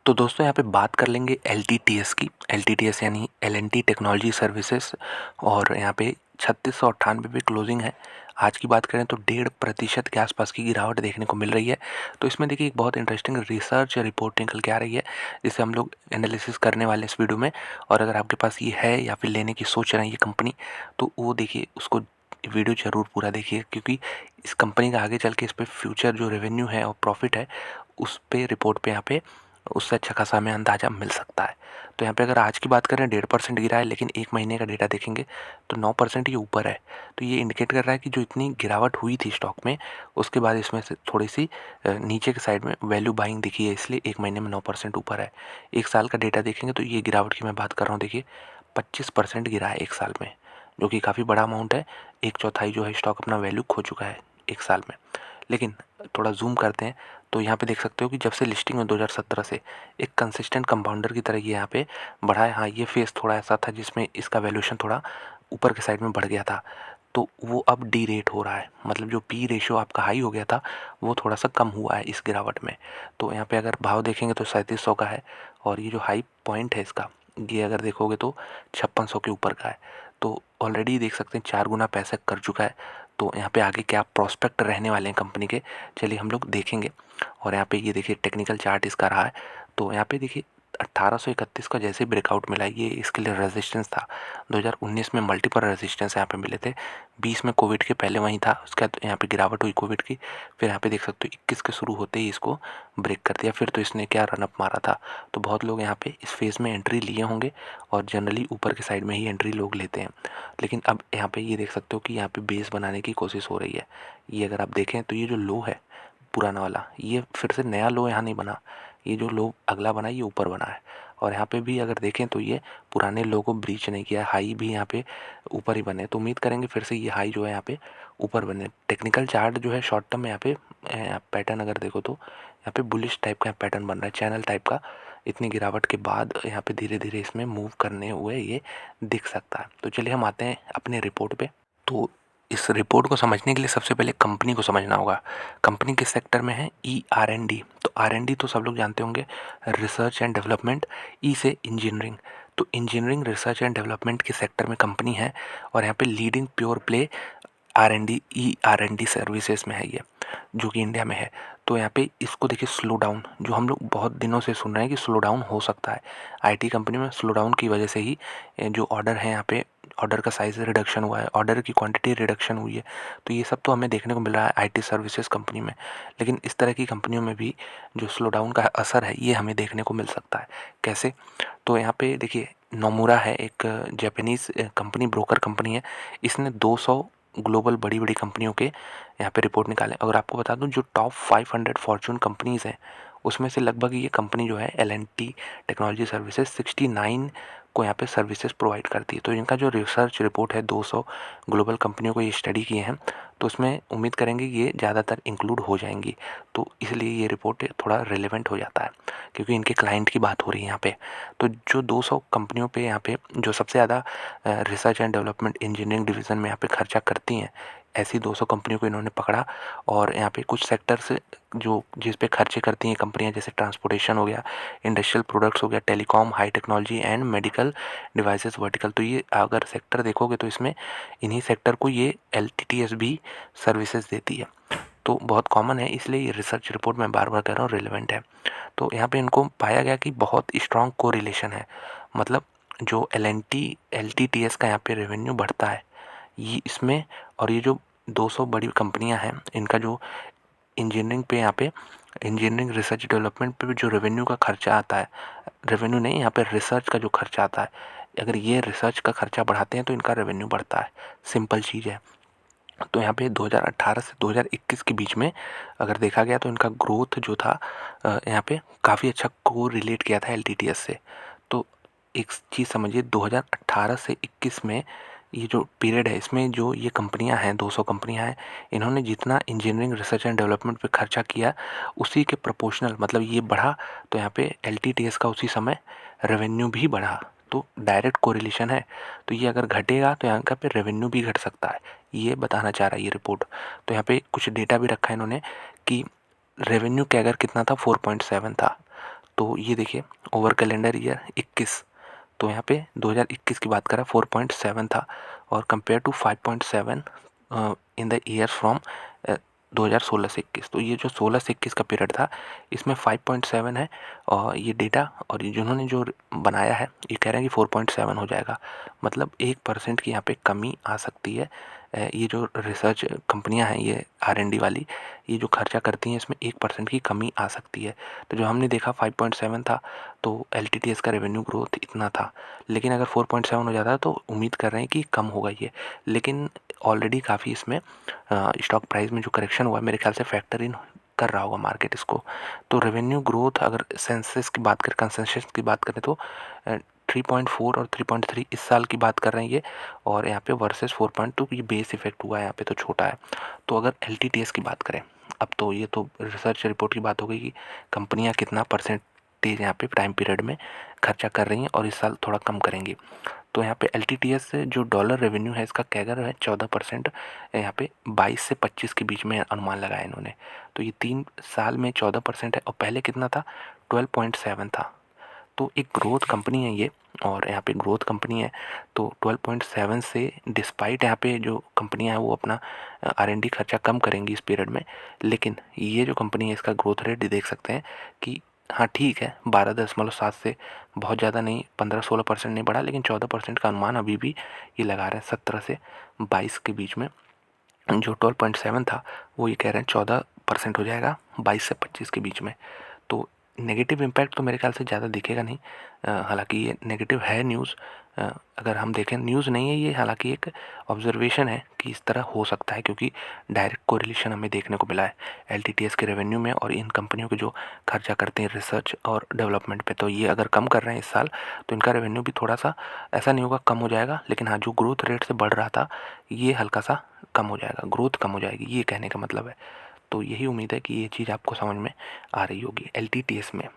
तो दोस्तों यहाँ पे बात कर लेंगे एल टी टी एस यानी L&T टेक्नोलॉजी सर्विसेज। और यहाँ पे 3698 पे क्लोजिंग है। आज की बात करें तो 1.5% के आसपास की गिरावट देखने को मिल रही है। तो इसमें देखिए एक बहुत इंटरेस्टिंग रिसर्च रिपोर्ट निकल के आ रही है, जिसे हम लोग एनालिसिस करने वाले हैं इस वीडियो में। और अगर आपके पास ये है या फिर लेने की सोच रहे हैं ये कंपनी, तो वो देखिए उसको वीडियो ज़रूर पूरा देखिए, क्योंकि इस कंपनी का आगे चल के इस पर फ्यूचर जो रेवेन्यू है और प्रॉफिट है उस पे रिपोर्ट पे यहाँ पे उससे अच्छा खासा हमें अंदाज़ा मिल सकता है। तो यहाँ पे अगर आज की बात करें 1.5% गिरा है, लेकिन एक महीने का डेटा देखेंगे तो 9% ये ऊपर है। तो ये इंडिकेट कर रहा है कि जो इतनी गिरावट हुई थी स्टॉक में, उसके बाद इसमें से थोड़ी सी नीचे के साइड में वैल्यू बाइंग दिखी है, इसलिए एक महीने में 9% ऊपर है। एक साल का डेटा देखेंगे तो ये गिरावट की मैं बात कर रहा हूँ, देखिए 25% गिरा है एक साल में, जो कि काफ़ी बड़ा अमाउंट है। एक चौथाई जो है स्टॉक अपना वैल्यू खो चुका है एक साल में। लेकिन थोड़ा जूम करते हैं तो यहाँ पे देख सकते हो कि जब से लिस्टिंग में 2017 से एक कंसिस्टेंट कंपाउंडर की तरह ये यहाँ पे बढ़ा है। हाँ, ये फेस थोड़ा ऐसा था जिसमें इसका वैल्यूएशन थोड़ा ऊपर के साइड में बढ़ गया था, तो वो अब डी रेट हो रहा है। मतलब जो पी रेशियो आपका हाई हो गया था वो थोड़ा सा कम हुआ है इस गिरावट में। तो यहाँ पे अगर भाव देखेंगे तो 3700 का है, और ये जो हाई पॉइंट है इसका, ये अगर देखोगे तो 5600 के ऊपर का है। तो ऑलरेडी देख सकते हैं 4 गुना पैसा कर चुका है। तो यहाँ पे आगे क्या प्रोस्पेक्ट रहने वाले हैं कंपनी के, चलिए हम लोग देखेंगे। और यहाँ पे ये देखिए टेक्निकल चार्ट इसका रहा है। तो यहाँ पे देखिए 1831 का जैसे ब्रेकआउट मिला, ये इसके लिए रेजिस्टेंस था। 2019 में मल्टीपल रेजिस्टेंस यहाँ पे मिले थे। 20 में कोविड के पहले वहीं था, उसके बाद यहाँ पे गिरावट हुई कोविड की। फिर यहाँ पे देख सकते हो 21 के शुरू होते ही इसको ब्रेक कर दिया। फिर तो इसने क्या रनअप मारा था। तो बहुत लोग यहाँ पे इस फेज़ में एंट्री लिए होंगे, और जनरली ऊपर के साइड में ही एंट्री लोग लेते हैं। लेकिन अब यहाँ पे ये देख सकते हो कि यहाँ पे बेस बनाने की कोशिश हो रही है। ये अगर आप देखें तो ये जो लो है पुराना वाला, ये फिर से नया लो यहाँ नहीं बना। ये जो लो अगला बना ये ऊपर बना है। और यहाँ पे भी अगर देखें तो ये पुराने लो को ब्रीच नहीं किया, हाई भी यहाँ पे ऊपर ही बने। तो उम्मीद करेंगे फिर से ये हाई जो है यहाँ पे ऊपर बने। टेक्निकल चार्ट जो है शॉर्ट टर्म में यहाँ पे पैटर्न अगर देखो तो यहाँ पे बुलिश टाइप का पैटर्न बन रहा है, चैनल टाइप का। इतनी गिरावट के बाद यहाँ पे धीरे धीरे इसमें मूव करने हुए ये दिख सकता है। तो चलिए हम आते हैं अपने रिपोर्ट पे। तो इस रिपोर्ट को समझने के लिए सबसे पहले कंपनी को समझना होगा। कंपनी किस सेक्टर में है? ER&D। तो R&D तो सब लोग जानते होंगे, रिसर्च एंड डेवलपमेंट। ई से इंजीनियरिंग। तो इंजीनियरिंग रिसर्च एंड डेवलपमेंट के सेक्टर में कंपनी है, और यहाँ पे leading pure play R&D services में है ये, जो कि इंडिया में है। तो यहाँ पे इसको देखिए स्लो डाउन, जो हम लोग बहुत दिनों से सुन रहे हैं कि स्लो डाउन हो सकता है आईटी कंपनी में, स्लो डाउन की वजह से ही जो ऑर्डर है यहाँ पे ऑर्डर का साइज़ रिडक्शन हुआ है, ऑर्डर की क्वांटिटी रिडक्शन हुई है। तो ये सब तो हमें देखने को मिल रहा है आईटी सर्विसेज कंपनी में। लेकिन इस तरह की कंपनियों में भी जो स्लो डाउन का असर है ये हमें देखने को मिल सकता है। कैसे? तो यहाँ पे देखिए नोमुरा है, एक जापानीज़ कंपनी, ब्रोकर कंपनी है। इसने 200 ग्लोबल बड़ी बड़ी कंपनियों के यहाँ पे रिपोर्ट निकाले। अगर आपको बता दूं जो टॉप 500 फॉर्चून कंपनीज़ हैं उसमें से लगभग ये कंपनी जो है L&T टेक्नोलॉजी सर्विसेज 69 को यहाँ पे सर्विसेज प्रोवाइड करती है। तो इनका जो रिसर्च रिपोर्ट है 200 ग्लोबल कंपनियों को ये स्टडी किए हैं, तो उसमें उम्मीद करेंगे ये ज़्यादातर इंक्लूड हो जाएंगी। तो इसलिए ये रिपोर्ट थोड़ा रिलेवेंट हो जाता है, क्योंकि इनके क्लाइंट की बात हो रही है यहाँ पे। तो जो 200 कंपनियों पे यहाँ पे जो सबसे ज़्यादा research and development engineering division में यहाँ पे खर्चा करती हैं, ऐसी 200 कंपनियों को इन्होंने पकड़ा। और यहाँ पे कुछ सेक्टर्स जो जिस पे खर्चे करती हैं कंपनियां, जैसे ट्रांसपोर्टेशन हो गया, इंडस्ट्रियल प्रोडक्ट्स हो गया, telecom, high technology and medical devices vertical. तो ये अगर सेक्टर देखोगे तो इसमें इन्हीं सेक्टर को ये LTTS भी सर्विसेज देती है। तो बहुत कॉमन है, इसलिए ये रिसर्च रिपोर्ट मैं बार बार कह रहा हूँ रिलेवेंट है। तो यहाँ पे इनको पाया गया कि बहुत स्ट्रॉन्ग कोरिलेशन है। मतलब जो LTTS का यहाँ पे रेवेन्यू बढ़ता है ये इसमें, और ये जो 200 बड़ी कंपनियां हैं इनका जो इंजीनियरिंग पे यहाँ पे इंजीनियरिंग रिसर्च डेवलपमेंट पे भी जो रेवेन्यू का खर्चा आता है, रेवेन्यू नहीं, यहाँ पे रिसर्च का जो खर्चा आता है, अगर ये रिसर्च का खर्चा बढ़ाते हैं तो इनका रेवेन्यू बढ़ता है। सिंपल चीज़ है। तो यहाँ पे 2018 से 2021 के बीच में अगर देखा गया तो इनका ग्रोथ जो था यहाँ पे काफ़ी अच्छा को रिलेट किया था LTTS से। तो एक चीज़ समझिए, 2018 से 21 में ये जो पीरियड है इसमें जो ये कंपनियां हैं 200 कंपनियां हैं, इन्होंने जितना इंजीनियरिंग रिसर्च एंड डेवलपमेंट पे खर्चा किया उसी के प्रोपोर्शनल, मतलब ये बढ़ा तो यहाँ पे LTTS का उसी समय रेवेन्यू भी बढ़ा। तो डायरेक्ट कोरिलेशन है। तो ये अगर घटेगा तो यहाँ का पे रेवेन्यू भी घट सकता है, ये बताना चाह रहा है ये रिपोर्ट। तो यहाँ पे कुछ डेटा भी रखा है इन्होंने कि रेवेन्यू कैगर कितना था, 4.7 था। तो ये देखिए ओवर कैलेंडर ईयर 21, तो यहाँ पे 2021 की बात करें 4.7 था और compare to 5.7 in the year from 2016 से 21। तो ये जो 16 से 21 का पीरियड था इसमें 5.7 है और ये डेटा और जिन्होंने जो बनाया है ये कह रहे हैं कि 4.7 हो जाएगा, मतलब 1% की यहाँ पे कमी आ सकती है। ये जो रिसर्च कंपनियां हैं ये R&D वाली, ये जो खर्चा करती हैं इसमें 1% की कमी आ सकती है। तो जो हमने देखा 5.7 था तो LTTS का रेवेन्यू ग्रोथ इतना था, लेकिन अगर 4.7 हो जाता है तो उम्मीद कर रहे हैं कि कम होगा ये। लेकिन ऑलरेडी काफ़ी इसमें स्टॉक प्राइस में जो करेक्शन हुआ है मेरे ख्याल से फैक्टर इन कर रहा होगा मार्केट इसको। तो रेवेन्यू ग्रोथ अगर सेंसस की बात करें, कंसेंसस की बात करें तो 3.4 और 3.3 इस साल की बात कर रहे हैं ये, और यहाँ पे वर्सेस 4.2 ये बेस इफेक्ट हुआ है यहाँ पे तो छोटा है। तो अगर LTTS की बात करें, अब तो ये तो रिसर्च रिपोर्ट की बात हो गई कि कंपनियाँ कितना परसेंटेज यहाँ पे टाइम पीरियड में खर्चा कर रही हैं और इस साल थोड़ा कम करेंगी। तो यहाँ पे LTTS से जो डॉलर रेवेन्यू है इसका कैगर है 14%, यहाँ पे 22 से 25 के बीच में अनुमान लगाया इन्होंने। तो ये 3 साल में 14% है और पहले कितना था, 12.7 था। तो एक ग्रोथ कंपनी है ये, और यहाँ पे ग्रोथ कंपनी है तो 12.7 से डिस्पाइट यहाँ पे जो कंपनियाँ हैं वो अपना R&D खर्चा कम करेंगी इस पीरियड में, लेकिन ये जो कंपनी है इसका ग्रोथ रेट देख सकते हैं कि हाँ ठीक है 12.7 से बहुत ज़्यादा नहीं, 15-16% नहीं बढ़ा, लेकिन 14% का अनुमान अभी भी ये लगा रहे हैं 17 से 22 के बीच में। जो 12.7 था वो ये कह रहे हैं 14% हो जाएगा 22 से 25 के बीच में। तो नेगेटिव इम्पैक्ट तो मेरे ख्याल से ज़्यादा दिखेगा नहीं, हालांकि ये नेगेटिव है न्यूज़। अगर हम देखें न्यूज़ नहीं है ये, हालांकि एक ऑब्जर्वेशन है कि इस तरह हो सकता है क्योंकि डायरेक्ट कोरिलेशन हमें देखने को मिला है LTTS के रेवेन्यू में और इन कंपनियों के जो खर्चा करते हैं रिसर्च और डेवलपमेंट पे। तो ये अगर कम कर रहे हैं इस साल तो इनका रेवेन्यू भी थोड़ा सा ऐसा नहीं होगा कम हो जाएगा, लेकिन हाँ जो ग्रोथ रेट से बढ़ रहा था ये हल्का सा कम हो जाएगा, ग्रोथ कम हो जाएगी, ये कहने का मतलब है। तो यही उम्मीद है कि ये चीज़ आपको समझ में आ रही होगी LTTS में।